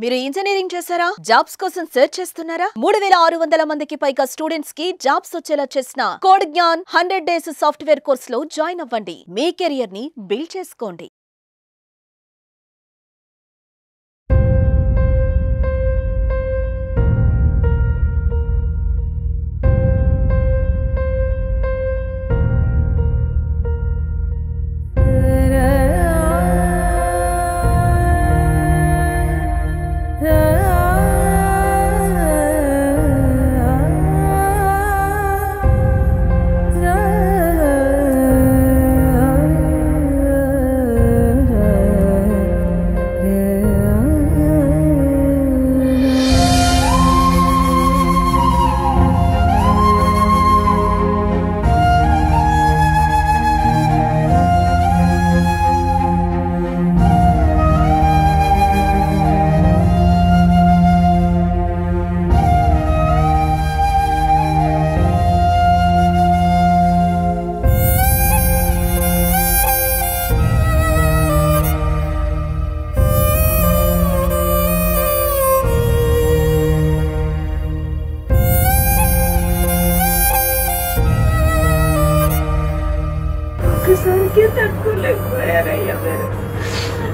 మీరు ఇంజనీరింగ్ చేశారా? జాబ్స్ కోసం సెర్చ్ చేస్తున్నారా? 3600 మందికి పైగా స్టూడెంట్స్ కి జాబ్స్ వచ్చేలా చేసిన కోడ్ జ్ఞాన్ 100 డేస్ సాఫ్ట్వేర్ కోర్సులో జాయిన్ అవ్వండి. మీ కెరియర్ ని బిల్డ్ చేసుకోండి. ఒక్కసారికి తట్టుకోలేకపోయారయ్యా మీరు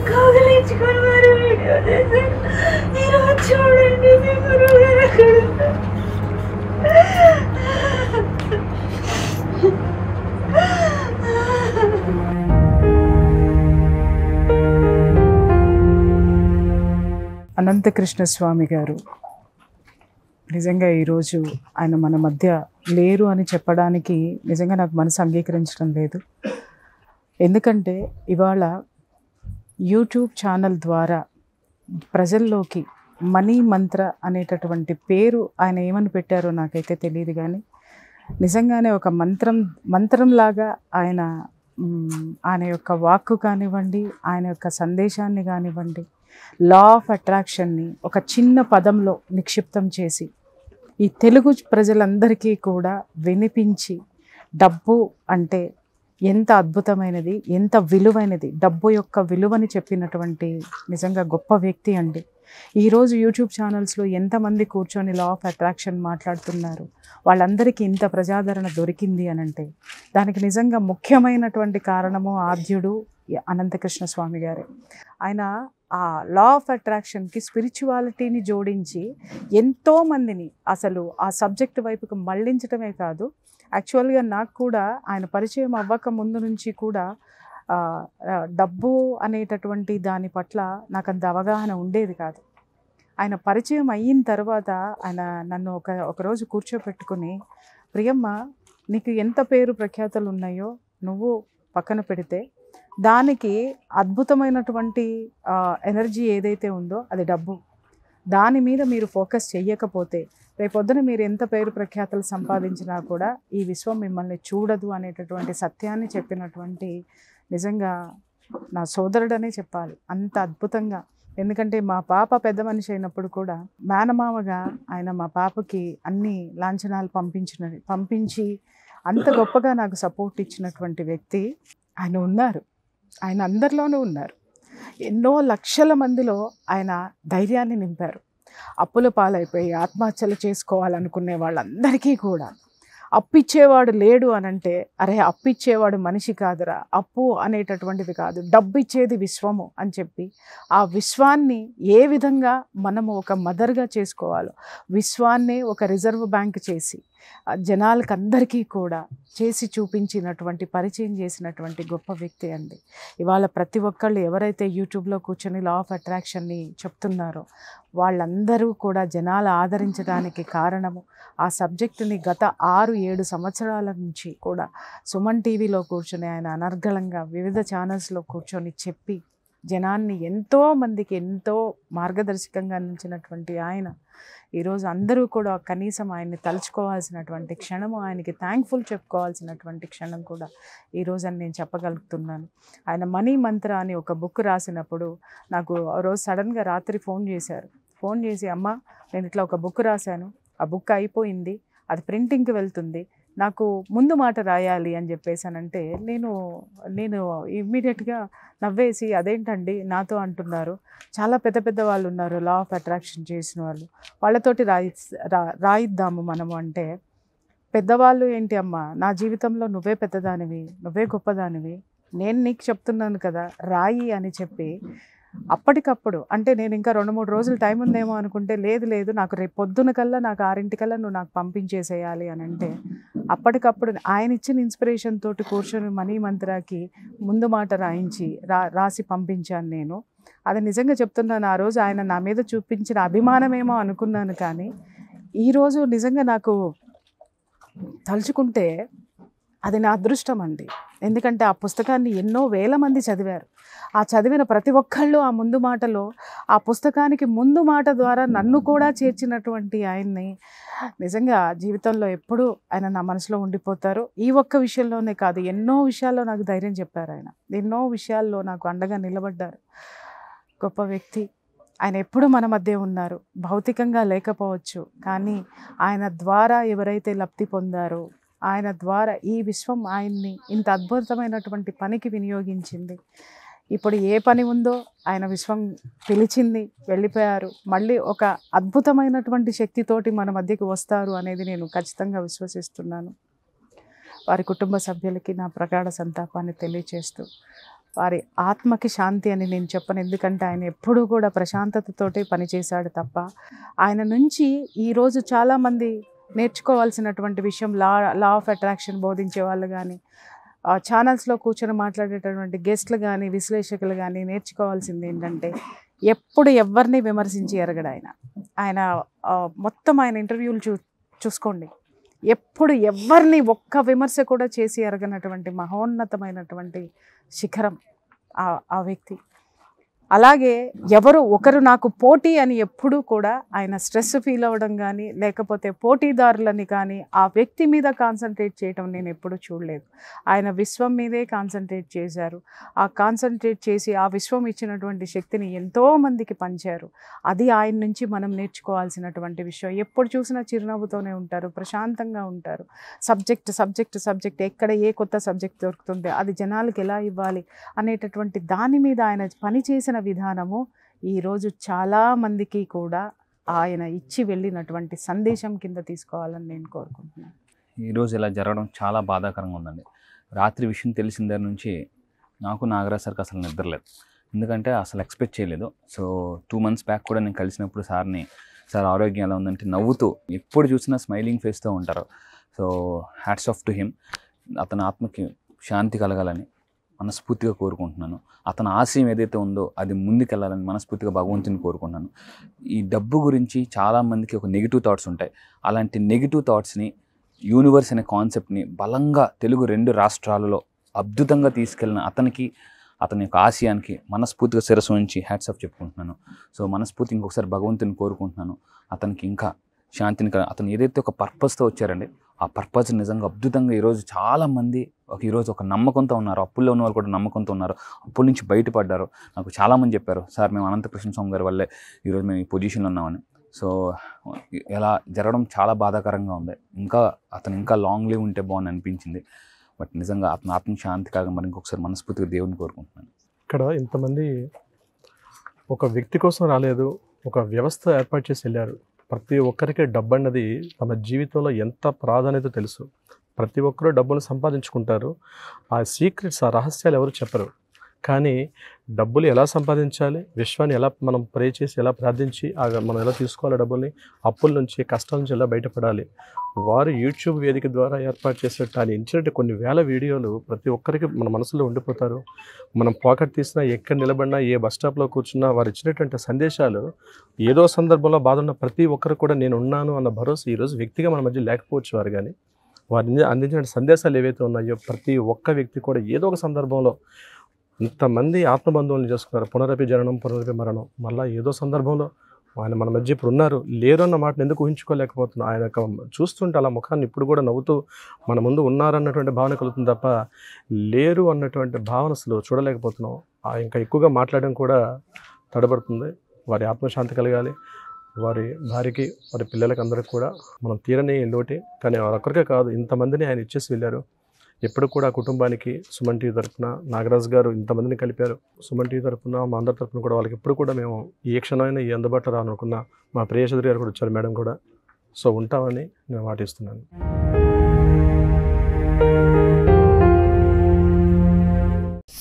కాగలించుకొని మరి వీడియో చేసి ఈరోజు చూడండి మీ గురువు గారు అక్కడ ఉన్నారు. అనంతకృష్ణ స్వామి గారు నిజంగా ఈరోజు ఆయన మన మధ్య లేరు అని చెప్పడానికి నిజంగా నాకు మనసు అంగీకరించడం లేదు. ఎందుకంటే ఇవాళ యూట్యూబ్ ఛానల్ ద్వారా ప్రజల్లోకి మనీ మంత్ర అనేటటువంటి పేరు ఆయన ఏమని పెట్టారో నాకైతే తెలియదు, కానీ నిజంగానే ఒక మంత్రంలాగా ఆయన యొక్క వాక్కు కానివ్వండి, ఆయన యొక్క సందేశాన్ని కానివ్వండి, లా ఆఫ్ అట్రాక్షన్ని ఒక చిన్న పదంలో నిక్షిప్తం చేసి ఈ తెలుగు ప్రజలందరికీ కూడా వినిపించి డబ్బు అంటే ఎంత అద్భుతమైనది, ఎంత విలువైనది, డబ్బు యొక్క విలువని చెప్పినటువంటి నిజంగా గొప్ప వ్యక్తి అండి. ఈరోజు యూట్యూబ్ ఛానల్స్లో ఎంతమంది కూర్చొని లా ఆఫ్ అట్రాక్షన్ మాట్లాడుతున్నారు, వాళ్ళందరికీ ఇంత ప్రజాదరణ దొరికింది అని అంటే దానికి నిజంగా ముఖ్యమైనటువంటి కారణము ఆద్యుడు అనంతకృష్ణ స్వామి గారే. ఆయన ఆ లా ఆఫ్ అట్రాక్షన్కి స్పిరిచువాలిటీని జోడించి ఎంతోమందిని అసలు ఆ సబ్జెక్ట్ వైపుకు మళ్ళించడమే కాదు, యాక్చువల్గా నాకు కూడా ఆయన పరిచయం అవ్వక ముందు నుంచి కూడా డబ్బు అనేటటువంటి దాని పట్ల నాకు అంత అవగాహన ఉండేది కాదు. ఆయన పరిచయం అయిన తర్వాత ఆయన నన్ను ఒకరోజు కూర్చోపెట్టుకుని, ప్రియమ్మ నీకు ఎంత పేరు ప్రఖ్యాతలు ఉన్నాయో నువ్వు పక్కన పెడితే దానికి అద్భుతమైనటువంటి ఎనర్జీ ఏదైతే ఉందో అది డబ్బు. దాని మీద మీరు ఫోకస్ చెయ్యకపోతే రేపొద్దున మీరు ఎంత పేరు ప్రఖ్యాతలు సంపాదించినా కూడా ఈ విశ్వం మిమ్మల్ని చూడదు అనేటటువంటి సత్యాన్ని చెప్పినటువంటి నిజంగా నా సోదరుడనే చెప్పాలి. అంత అద్భుతంగా, ఎందుకంటే మా పాప పెద్ద మనిషి అయినప్పుడు కూడా మేనమామగా ఆయన మా పాపకి అన్ని లాంఛనాలు పంపించి అంత గొప్పగా నాకు సపోర్ట్ ఇచ్చినటువంటి వ్యక్తి ఆయన ఉన్నారు. ఆయన అందరిలోనూ ఉన్నారు. ఎన్నో లక్షల మందిలో ఆయన ధైర్యాన్ని నింపారు. అప్పుల పాలైపోయి ఆత్మహత్యలు చేసుకోవాలనుకునే వాళ్ళందరికీ కూడా అప్పిచ్చేవాడు లేడు అనంటే, అరే అప్పిచ్చేవాడు మనిషి కాదురా, అప్పు అనేటటువంటిది కాదు, డబ్బు ఇచ్చేది విశ్వము అని చెప్పి ఆ విశ్వాన్ని ఏ విధంగా మనము ఒక మదర్గా చేసుకోవాలో, విశ్వాన్నే ఒక రిజర్వ్ బ్యాంక్ చేసి జనాలకు అందరికీ కూడా చేసి చూపించినటువంటి, పరిచయం చేసినటువంటి గొప్ప వ్యక్తి అండి. ఇవాళ ప్రతి ఒక్కళ్ళు ఎవరైతే యూట్యూబ్లో కూర్చొని లా ఆఫ్ అట్రాక్షన్ని చెప్తున్నారో వాళ్ళందరూ కూడా జనాలు ఆదరించడానికి కారణము ఆ సబ్జెక్టుని గత 6-7 సంవత్సరాల నుంచి కూడా సుమన్ టీవీలో కూర్చొని ఆయన అనర్గళంగా వివిధ ఛానల్స్లో కూర్చొని చెప్పి జనాన్ని ఎంతోమందికి ఎంతో మార్గదర్శకంగా నిలిచినటువంటి ఆయన ఈరోజు అందరూ కూడా కనీసం ఆయన్ని తలుచుకోవాల్సినటువంటి క్షణము, ఆయనకి థ్యాంక్ఫుల్ చెప్పుకోవాల్సినటువంటి క్షణం కూడా ఈరోజు అని నేను చెప్పగలుగుతున్నాను. ఆయన మనీ మంత్ర అని ఒక బుక్ రాసినప్పుడు నాకు రోజు సడన్గా రాత్రి ఫోన్ చేసి, అమ్మ నేను ఇట్లా ఒక బుక్ రాశాను, ఆ బుక్ అయిపోయింది, అది ప్రింటింగ్కి వెళ్తుంది, నాకు ముందు మాట రాయాలి అని చెప్పేసానంటే నేను ఇమ్మీడియట్గా నవ్వేసి అదేంటండి నాతో అంటున్నారు, చాలా పెద్ద పెద్ద వాళ్ళు ఉన్నారు లా ఆఫ్ అట్రాక్షన్ చేసిన వాళ్ళు, వాళ్ళతోటి రాయిద్దాము మనము అంటే, పెద్దవాళ్ళు ఏంటి అమ్మా, నా జీవితంలో నువ్వే పెద్దదానివి, నువ్వే గొప్పదానివి, నేను నీకు చెప్తున్నాను కదా రాయి అని చెప్పి అప్పటికప్పుడు, అంటే నేను ఇంకా 2-3 రోజులు టైం ఉందేమో అనుకుంటే, లేదు నాకు రేపు పొద్దున కల్లా నాకు 6 నువ్వు నాకు పంపించేసేయాలి అని అంటే, అప్పటికప్పుడు ఆయన ఇచ్చిన ఇన్స్పిరేషన్ తోటి కూర్చొని మనీ మంత్రాకి ముందు మాట రాసి పంపించాను నేను. అది నిజంగా చెప్తున్నాను, ఆ రోజు ఆయన నా మీద చూపించిన అభిమానమేమో అనుకున్నాను, కానీ ఈరోజు నిజంగా నాకు తలుచుకుంటే అది నా అదృష్టం అండి. ఎందుకంటే ఆ పుస్తకాన్ని ఎన్నో వేల మంది చదివారు. ఆ చదివిన ప్రతి ఒక్కళ్ళు ఆ ముందు మాటలో, ఆ పుస్తకానికి ముందు మాట ద్వారా నన్ను కూడా చేర్చినటువంటి ఆయన్ని నిజంగా జీవితంలో ఎప్పుడూ ఆయన నా మనసులో ఉండిపోతారు. ఈ ఒక్క విషయంలోనే కాదు, ఎన్నో విషయాల్లో నాకు ధైర్యం చెప్పారు ఆయన, ఎన్నో విషయాల్లో నాకు అండగా నిలబడ్డారు. గొప్ప వ్యక్తి ఆయన, ఎప్పుడూ మన మధ్య ఉన్నారు. భౌతికంగా లేకపోవచ్చు, కానీ ఆయన ద్వారా ఎవరైతే లబ్ధి పొందారో, ఆయన ద్వారా ఈ విశ్వం ఆయన్ని ఇంత అద్భుతమైనటువంటి పనికి వినియోగించింది. ఇప్పుడు ఏ పని ఉందో ఆయన విశ్వం పిలిచింది, వెళ్ళిపోయారు, మళ్ళీ ఒక అద్భుతమైనటువంటి శక్తితోటి మన మధ్యకి వస్తారు అనేది నేను ఖచ్చితంగా విశ్వసిస్తున్నాను. వారి కుటుంబ సభ్యులకి నా ప్రగాఢ సంతాపాన్ని తెలియచేస్తూ, వారి ఆత్మకి శాంతి అని నేను చెప్పను, ఎందుకంటే ఆయన ఎప్పుడూ కూడా ప్రశాంతతతోటే పనిచేశాడు తప్ప, ఆయన నుంచి ఈరోజు చాలామంది నేర్చుకోవాల్సినటువంటి విషయం, లా ఆఫ్ అట్రాక్షన్ బోధించే వాళ్ళు కానీ, ఛానల్స్లో కూర్చొని మాట్లాడేటటువంటి గెస్ట్లు కానీ, విశ్లేషకులు కానీ నేర్చుకోవాల్సింది ఏంటంటే, ఎప్పుడు ఎవరిని విమర్శించి ఎరగడు ఆయన మొత్తం ఆయన ఇంటర్వ్యూలు చూసుకోండి, ఎప్పుడు ఎవరిని ఒక్క విమర్శ కూడా చేసి ఎరగనటువంటి మహోన్నతమైనటువంటి శిఖరం ఆ వ్యక్తి. అలాగే ఎవరు ఒకరు నాకు పోటీ అని ఎప్పుడూ కూడా ఆయన స్ట్రెస్ ఫీల్ అవ్వడం కానీ, లేకపోతే పోటీదారులని కానీ ఆ వ్యక్తి మీద కాన్సన్ట్రేట్ చేయడం నేను ఎప్పుడూ చూడలేదు. ఆయన విశ్వం మీదే కాన్సన్ట్రేట్ చేశారు. ఆ కాన్సన్ట్రేట్ చేసి ఆ విశ్వం ఇచ్చినటువంటి శక్తిని ఎంతోమందికి పంచారు. అది ఆయన నుంచి మనం నేర్చుకోవాల్సినటువంటి విషయం. ఎప్పుడు చూసినా చిరునవ్వుతోనే ఉంటారు, ప్రశాంతంగా ఉంటారు. సబ్జెక్ట్ ఎక్కడ ఏ కొత్త సబ్జెక్ట్ దొరుకుతుంది, అది జనాలకు ఎలా ఇవ్వాలి అనేటటువంటి దాని మీద ఆయన పనిచేసిన విధానము ఈరోజు చాలామందికి కూడా ఆయన ఇచ్చి వెళ్ళినటువంటి సందేశం కింద తీసుకోవాలని నేను కోరుకుంటున్నాను. ఈరోజు ఇలా జరగడం చాలా బాధాకరంగా ఉందండి. రాత్రి విషయం తెలిసిన దగ్గర నుంచి నాకు నాగరాజ్ సార్కి అసలు నిద్రలేదు, ఎందుకంటే అసలు ఎక్స్పెక్ట్ చేయలేదు. సో 2 months బ్యాక్ కూడా నేను కలిసినప్పుడు సార్ని, సార్ ఆరోగ్యం ఎలా ఉందంటే నవ్వుతూ, ఎప్పుడు చూసినా స్మైలింగ్ ఫేస్తో ఉంటారు. So hats off to him. అతని ఆత్మకి శాంతి కలగాలని మనస్ఫూర్తిగా కోరుకుంటున్నాను. అతని ఆశయం ఏదైతే ఉందో అది ముందుకెళ్ళాలని మనస్ఫూర్తిగా భగవంతుని కోరుకుంటున్నాను. ఈ డబ్బు గురించి చాలామందికి ఒక నెగిటివ్ థాట్స్ ఉంటాయి. అలాంటి నెగిటివ్ థాట్స్ని, యూనివర్స్ అనే కాన్సెప్ట్ని బలంగా తెలుగు 2 రాష్ట్రాలలో అద్భుతంగా తీసుకెళ్ళిన అతని యొక్క ఆశయానికి మనస్ఫూర్తిగా శిరస్సు నుంచి హ్యాట్స్ ఆఫ్ చెప్పుకుంటున్నాను. సో మనస్ఫూర్తి ఇంకొకసారి భగవంతుని కోరుకుంటున్నాను, అతనికి ఇంకా శాంతిని. అతను ఏదైతే ఒక పర్పస్తో వచ్చారండి, ఆ పర్పస్ నిజంగా అద్భుతంగా ఈరోజు చాలామంది ఈరోజు ఒక నమ్మకంతో ఉన్నారు. అప్పుల్లో ఉన్న వాళ్ళు కూడా నమ్మకంతో ఉన్నారు, అప్పుల నుంచి బయటపడ్డారు. నాకు చాలామంది చెప్పారు, సార్ మేము అనంతకృష్ణ స్వామి గారి వల్లే ఈరోజు మేము ఈ పొజిషన్లో ఉన్నామని. సో ఇలా జరగడం చాలా బాధాకరంగా ఉంది. అతను ఇంకా లాంగ్ లీవ్ ఉంటే బాగుంది అనిపించింది. బట్ నిజంగా అతను ఆత్మ శాంతి కాగా మరి ఇంకొకసారి మనస్ఫూర్తిగా దేవుని కోరుకుంటున్నాను. ఇక్కడ ఇంతమంది ఒక వ్యక్తి కోసం రాలేదు, ఒక వ్యవస్థ ఏర్పాటు చేసి వెళ్ళారు. ప్రతి ఒక్కరికి డబ్బు అన్నది తమ జీవితంలో ఎంత ప్రాధాన్యత తెలుసు. ప్రతి ఒక్కరూ డబ్బులు సంపాదించుకుంటారు. ఆ సీక్రెట్స్, ఆ రహస్యాలు ఎవరు చెప్పరు. కానీ డబ్బులు ఎలా సంపాదించాలి, విశ్వాన్ని ఎలా మనం ప్రే చేసి ఎలా ప్రార్థించి మనం ఎలా తీసుకోవాలి, డబ్బుల్ని అప్పుల నుంచి, కష్టాల నుంచి ఎలా బయటపడాలి, వారు యూట్యూబ్ వేదిక ద్వారా ఏర్పాటు చేసేట్టు ఆయన ఇచ్చినట్టు కొన్ని వేల వీడియోలు ప్రతి ఒక్కరికి మన మనసులో ఉండిపోతారు. మనం పాకెట్ తీసినా, ఎక్కడ నిలబడినా, ఏ బస్ స్టాప్లో కూర్చున్నా వారు ఇచ్చినటువంటి సందేశాలు ఏదో సందర్భంలో బాధ ఉన్న ప్రతి ఒక్కరు కూడా నేను ఉన్నాను అన్న భరోసా ఈరోజు వ్యక్తిగా మన మధ్య లేకపోవచ్చు వారు. కానీ వారి అందించిన సందేశాలు ఏవైతే ఉన్నాయో ప్రతి ఒక్క వ్యక్తి కూడా ఏదో ఒక సందర్భంలో ఇంతమంది ఆత్మబంధువులను చేసుకున్నారు. పునరపి జననం, పునరపి మరణం. మళ్ళీ ఏదో సందర్భంలో ఆయన మన మధ్య ఇప్పుడు ఉన్నారు, లేరు అన్న మాటను ఎందుకు ఊహించుకోలేకపోతున్నాం. ఆయన చూస్తుంటే అలా ముఖాన్ని ఇప్పుడు కూడా నవ్వుతూ మన ముందు ఉన్నారన్నటువంటి భావన కలుగుతుంది తప్ప లేరు అన్నటువంటి భావన అసలు చూడలేకపోతున్నాం. ఇంకా ఎక్కువగా మాట్లాడడం కూడా తడబడుతుంది. వారి ఆత్మశాంతి కలగాలి. వారి భార్యకి వారి పిల్లలకి అందరికి కూడా మనం తీరని లోటే. కానీ వారొక్కరికే కాదు, ఇంతమందిని ఆయన ఇచ్చేసి వెళ్ళారు. ఎప్పుడు కూడా కుటుంబానికి సుమన్ టీవీ తరఫున నాగరాజు గారు ఇంతమందిని కలిపారు. సుమన్ టీవీ తరఫున మా అందరి తరఫున కూడా వాళ్ళకి ఎప్పుడు కూడా మేము ఏ క్షణమైనా ఈ అందుబాటులో రానుకున్న మా ప్రియచౌదరి గారు కూడా వచ్చారు, మేడం కూడా. సో ఉంటామని నేను మాటిస్తున్నాను.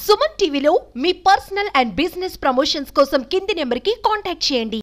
సుమన్ టీవీలో మీ పర్సనల్ అండ్ బిజినెస్ ప్రమోషన్స్ కోసం కింది నెంబర్కి కాంటాక్ట్ చేయండి.